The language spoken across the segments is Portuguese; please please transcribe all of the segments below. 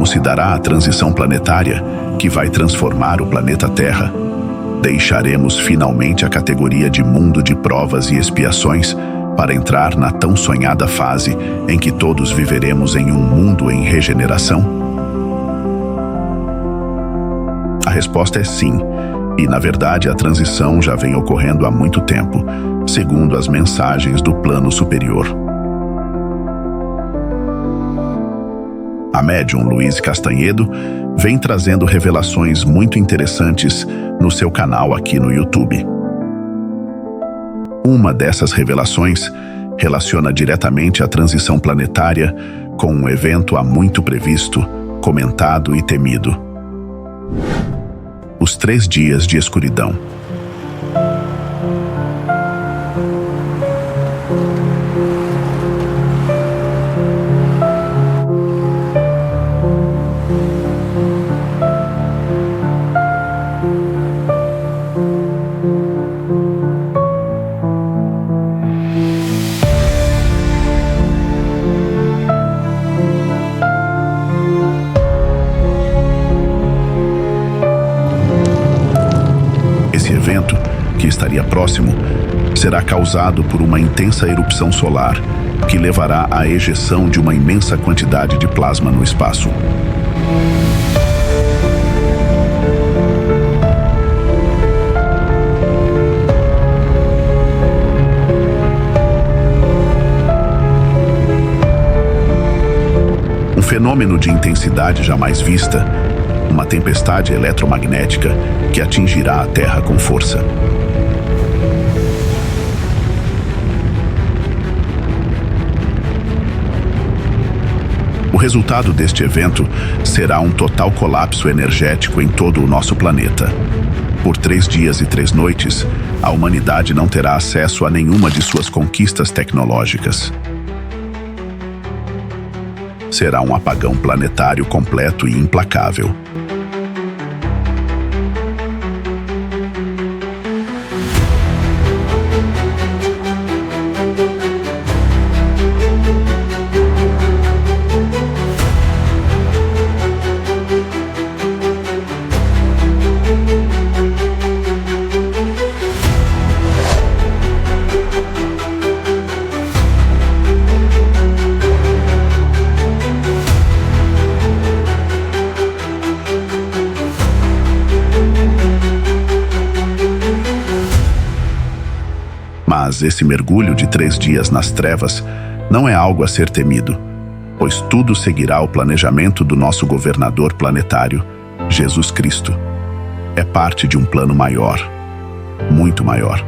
como se dará a transição planetária que vai transformar o planeta Terra. Deixaremos finalmente a categoria de mundo de provas e expiações para entrar na tão sonhada fase em que todos viveremos em um mundo em regeneração? A resposta é sim, e na verdade a transição já vem ocorrendo há muito tempo, segundo as mensagens do plano superior. A médium Luiz Castanhedo vem trazendo revelações muito interessantes no seu canal aqui no YouTube. Uma dessas revelações relaciona diretamente a transição planetária com um evento há muito previsto, comentado e temido: os 3 dias de escuridão. Esse evento, que estaria próximo, será causado por uma intensa erupção solar que levará à ejeção de uma imensa quantidade de plasma no espaço. Um fenômeno de intensidade jamais vista, uma tempestade eletromagnética que atingirá a Terra com força. O resultado deste evento será um total colapso energético em todo o nosso planeta. Por 3 dias e 3 noites, a humanidade não terá acesso a nenhuma de suas conquistas tecnológicas. Será um apagão planetário completo e implacável. Mas esse mergulho de 3 dias nas trevas não é algo a ser temido, pois tudo seguirá o planejamento do nosso governador planetário, Jesus Cristo. É parte de um plano maior, muito maior.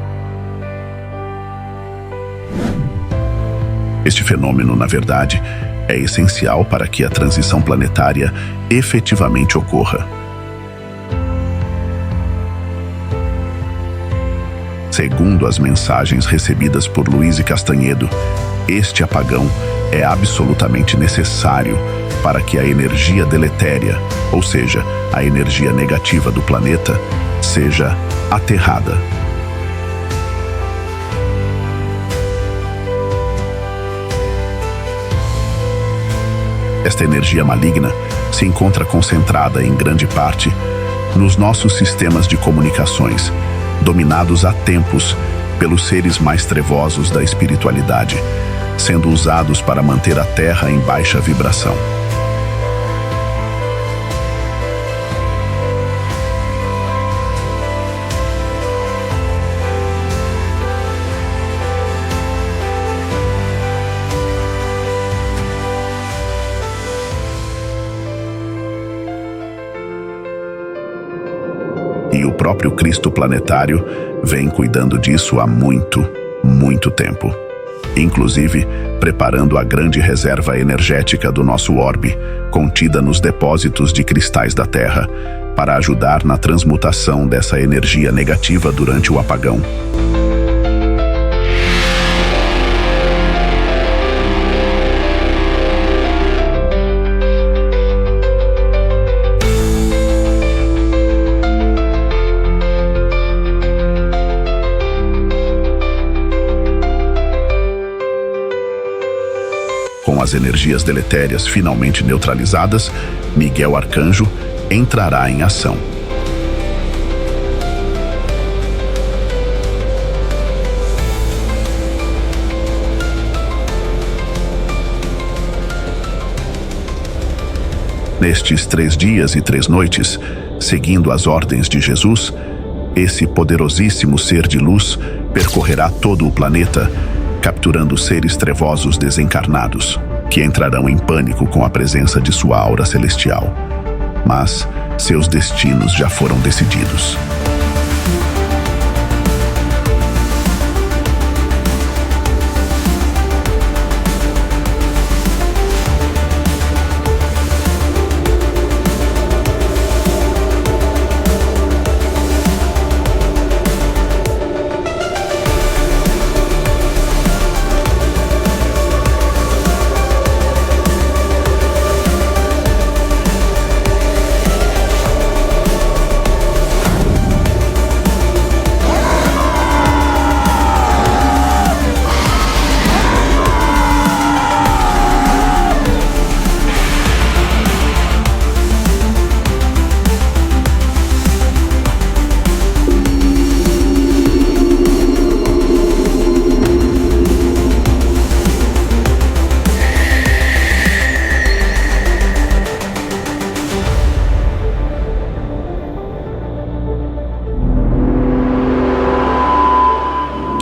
Este fenômeno, na verdade, é essencial para que a transição planetária efetivamente ocorra. Segundo as mensagens recebidas por Luiz Castanhedo, este apagão é absolutamente necessário para que a energia deletéria, ou seja, a energia negativa do planeta, seja aterrada. Esta energia maligna se encontra concentrada em grande parte nos nossos sistemas de comunicações, dominados há tempos pelos seres mais trevosos da espiritualidade, sendo usados para manter a Terra em baixa vibração. E o próprio Cristo planetário vem cuidando disso há muito, muito tempo. Inclusive, preparando a grande reserva energética do nosso orbe, contida nos depósitos de cristais da Terra, para ajudar na transmutação dessa energia negativa durante o apagão. Com as energias deletérias finalmente neutralizadas, Miguel Arcanjo entrará em ação. Nestes 3 dias e 3 noites, seguindo as ordens de Jesus, esse poderosíssimo ser de luz percorrerá todo o planeta, capturando seres trevosos desencarnados, que entrarão em pânico com a presença de sua aura celestial. Mas seus destinos já foram decididos.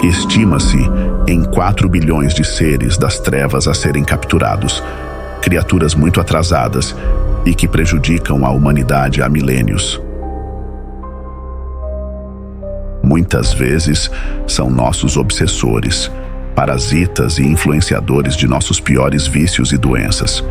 Estima-se em 4 bilhões de seres das trevas a serem capturados, criaturas muito atrasadas e que prejudicam a humanidade há milênios. Muitas vezes são nossos obsessores, parasitas e influenciadores de nossos piores vícios e doenças.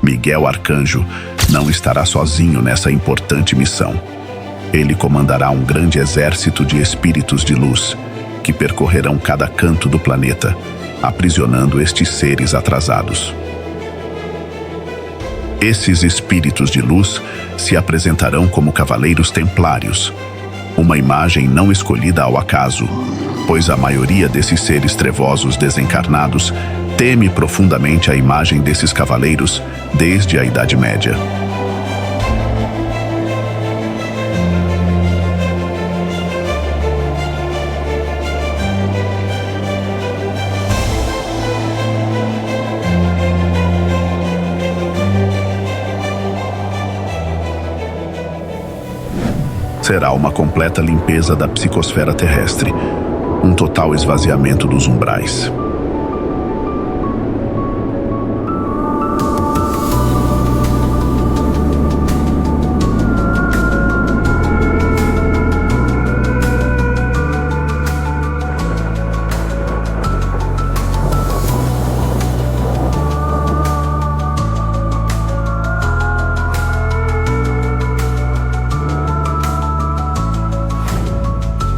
Miguel Arcanjo não estará sozinho nessa importante missão. Ele comandará um grande exército de espíritos de luz que percorrerão cada canto do planeta, aprisionando estes seres atrasados. Esses espíritos de luz se apresentarão como cavaleiros templários, uma imagem não escolhida ao acaso, pois a maioria desses seres trevosos desencarnados teme profundamente a imagem desses cavaleiros desde a Idade Média. Será uma completa limpeza da psicosfera terrestre, um total esvaziamento dos umbrais.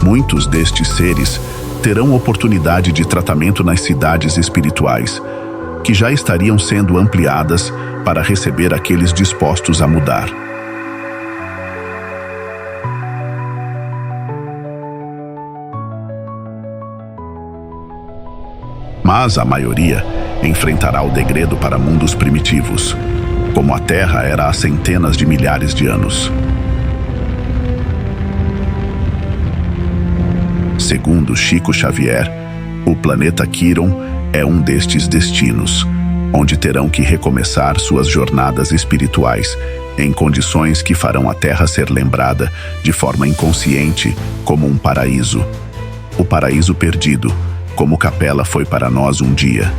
Muitos destes seres terão oportunidade de tratamento nas cidades espirituais, que já estariam sendo ampliadas para receber aqueles dispostos a mudar. Mas a maioria enfrentará o degredo para mundos primitivos, como a Terra era há centenas de milhares de anos. Segundo Chico Xavier, o planeta Quiron é um destes destinos, onde terão que recomeçar suas jornadas espirituais em condições que farão a Terra ser lembrada de forma inconsciente como um paraíso. O paraíso perdido, como Capela foi para nós um dia.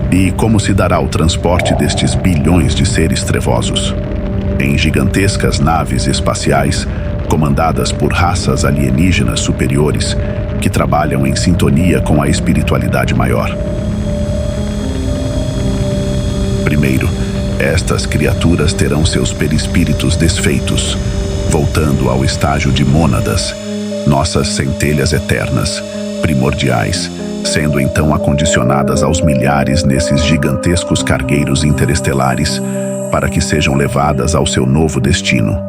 E como se dará o transporte destes bilhões de seres trevosos? Em gigantescas naves espaciais, comandadas por raças alienígenas superiores, que trabalham em sintonia com a espiritualidade maior. Primeiro, estas criaturas terão seus perispíritos desfeitos, voltando ao estágio de mônadas, nossas centelhas eternas, primordiais, sendo então acondicionadas aos milhares nesses gigantescos cargueiros interestelares, para que sejam levadas ao seu novo destino.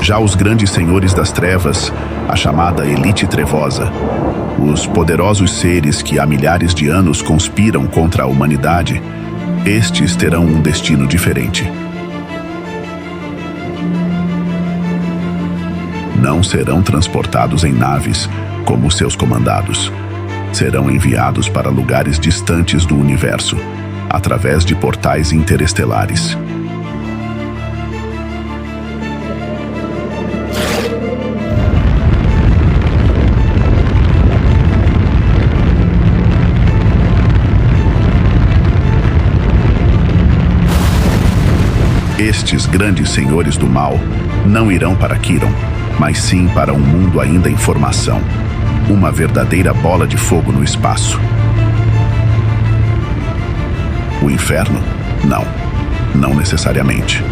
Já os grandes senhores das trevas, a chamada elite trevosa, os poderosos seres que há milhares de anos conspiram contra a humanidade, estes terão um destino diferente. Não serão transportados em naves como seus comandados. Serão enviados para lugares distantes do universo, através de portais interestelares. Estes grandes senhores do mal não irão para Quiron, mas sim para um mundo ainda em formação, uma verdadeira bola de fogo no espaço. O inferno? Não, não necessariamente.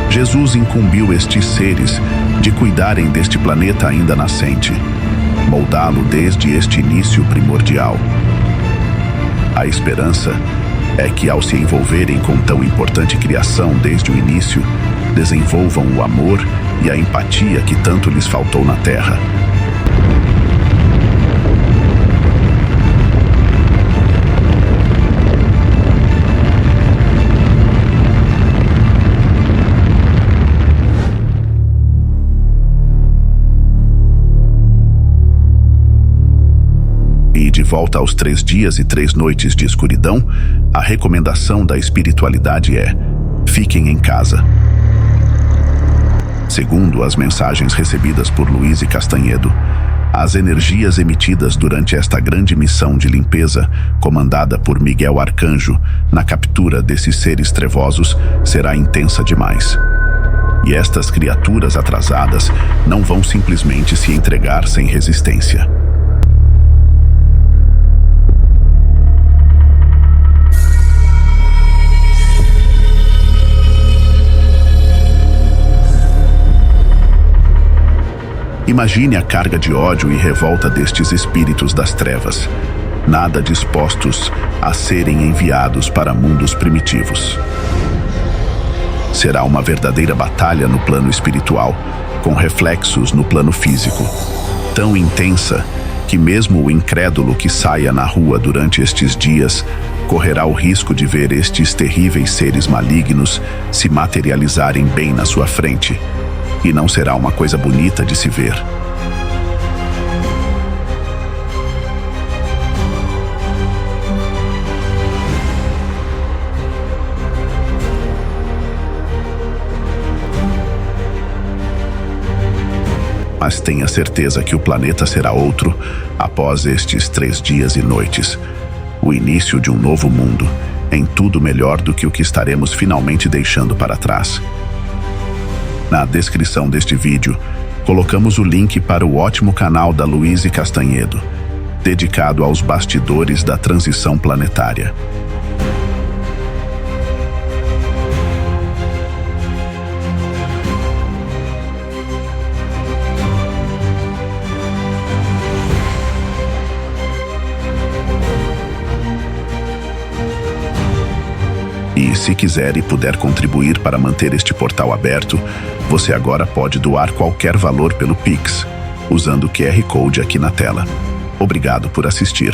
Jesus incumbiu estes seres de cuidarem deste planeta ainda nascente, moldá-lo desde este início primordial. A esperança é que, ao se envolverem com tão importante criação desde o início, desenvolvam o amor e a empatia que tanto lhes faltou na Terra. De volta aos 3 dias e 3 noites de escuridão, a recomendação da espiritualidade é: fiquem em casa. Segundo as mensagens recebidas por Luiz Castanhedo, as energias emitidas durante esta grande missão de limpeza, comandada por Miguel Arcanjo, na captura desses seres trevosos, será intensa demais. E estas criaturas atrasadas não vão simplesmente se entregar sem resistência. Imagine a carga de ódio e revolta destes espíritos das trevas, nada dispostos a serem enviados para mundos primitivos. Será uma verdadeira batalha no plano espiritual, com reflexos no plano físico, tão intensa que mesmo o incrédulo que saia na rua durante estes dias correrá o risco de ver estes terríveis seres malignos se materializarem bem na sua frente. E não será uma coisa bonita de se ver. Mas tenha certeza que o planeta será outro após estes 3 dias e noites. O início de um novo mundo, em tudo melhor do que o que estaremos finalmente deixando para trás. Na descrição deste vídeo, colocamos o link para o ótimo canal da Luiz Castanhedo, dedicado aos bastidores da transição planetária. E se quiser e puder contribuir para manter este portal aberto, você agora pode doar qualquer valor pelo Pix, usando o QR Code aqui na tela. Obrigado por assistir.